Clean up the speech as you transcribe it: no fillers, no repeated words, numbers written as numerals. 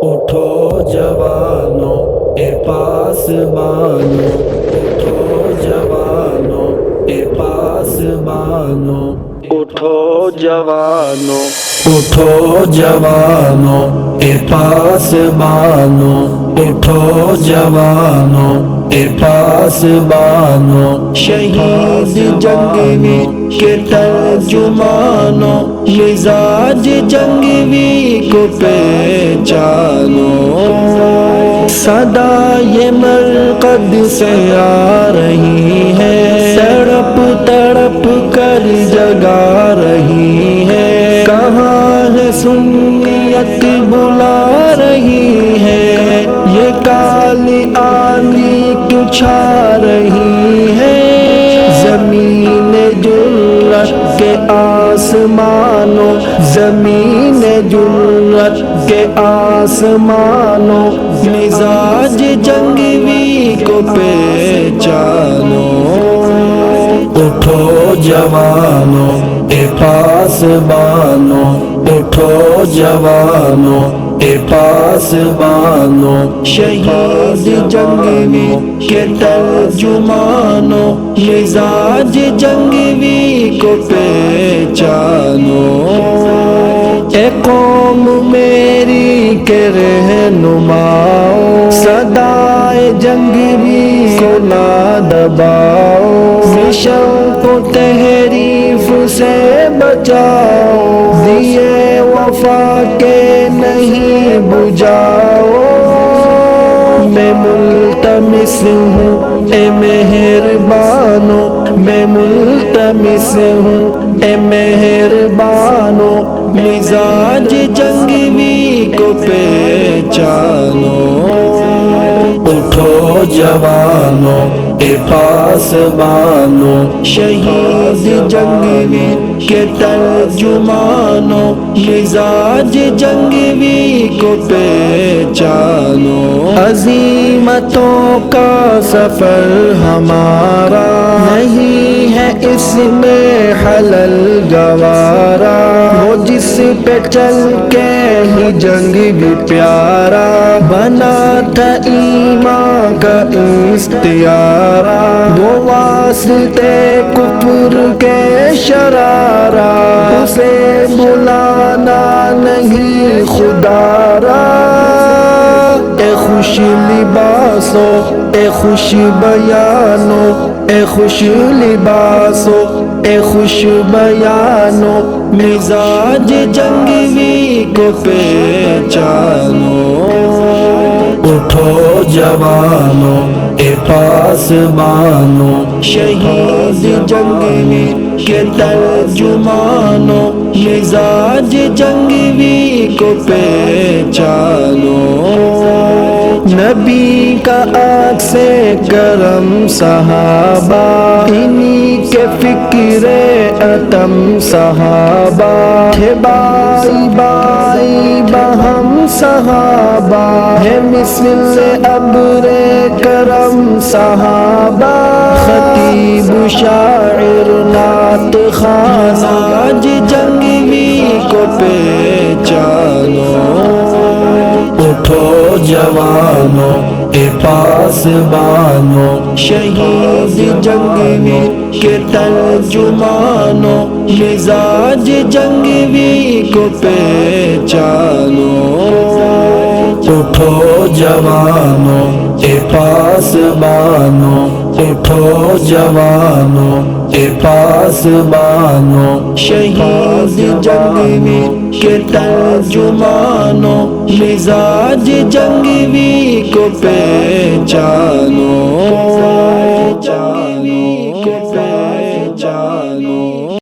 اٹھو جوانو اے پاسبانو، اٹھو جوانو اے پاسبانو، اٹھو جوانو، اٹھو جوانو اے پاسبانو، اٹھو جوانو اے پاسبانو، شہید جنگوی کے ترجمانو، مزاج جنگوی کو پہچانو، صدا یہ مرقد سے آ رہی ہے، تڑپ تڑپ کر جگا رہی ہے، کہاں ہے سنیت بلا رہی ہے، یہ کالی آندھی کیوں چھا رہی ہے، زمین جرت کے آسمانوں، زمین جرت کے آسمانوں، مزاج جنگوی کو پہچانو، اٹھو جوانو اے پاسبانو، اٹھو جوانو اے پاسبانو، شہید جنگوی کے ترجمانو، مزاج جنگوی کو پہچانو، اے قوم میری کے رہنماؤ، صدائے جنگوی کو نہ دباؤ، مشن کو تحریف سے بچاؤ، دیے وفا کے نہیں بجھاؤ، میں ملتمس ہوں اے مہربانو، میں ملتمس ہوں اے مہربانو، مزاج جنگوی کو پہچانو، اٹھو جوانو اے پاسبانو، شہید جنگوی کے ترجمانو، مزاج جنگوی کو پہچانو، عزیمتوں کا سفر ہمارا، نہیں ہے اس میں خلل گوارا، وہ جس پہ چل کے ہی جنگ بھی پیارا، بنا تھا ایمان کا استعارہ، وہ واسطے کفر کے شرارہ، اسے بلانا نہیں خدا را، اے خوش لباسو اے خوش بیانو، اے خوش لباسو اے خوش بیانو، مزاج جنگوی کو پہچانو، اٹھو جوانو اے پاسبانو، شہید جنگوی کے ترجمانو، مزاج جنگوی کو پہچانو، نبی کا عکس کرم صحابہ، انہی کے فکر اتم صحابہ، تھے بائی بائی بہم صحابہ، ہے مثل ابر کرم صحابہ، خطیب شاعر نعت خواں، مزاج جنگوی کو پہچانو، اٹھو جوانو اے پاسبانو، شہید جنگوی کے ترجمانو، مزاج جنگوی کو پہچانو، اٹھو جوانو اے پاسبانو، اٹھو جوانو اے پاسبانو، شہید جنگوی کے ترجمانو، مزاج جنگوی کو پہچانو۔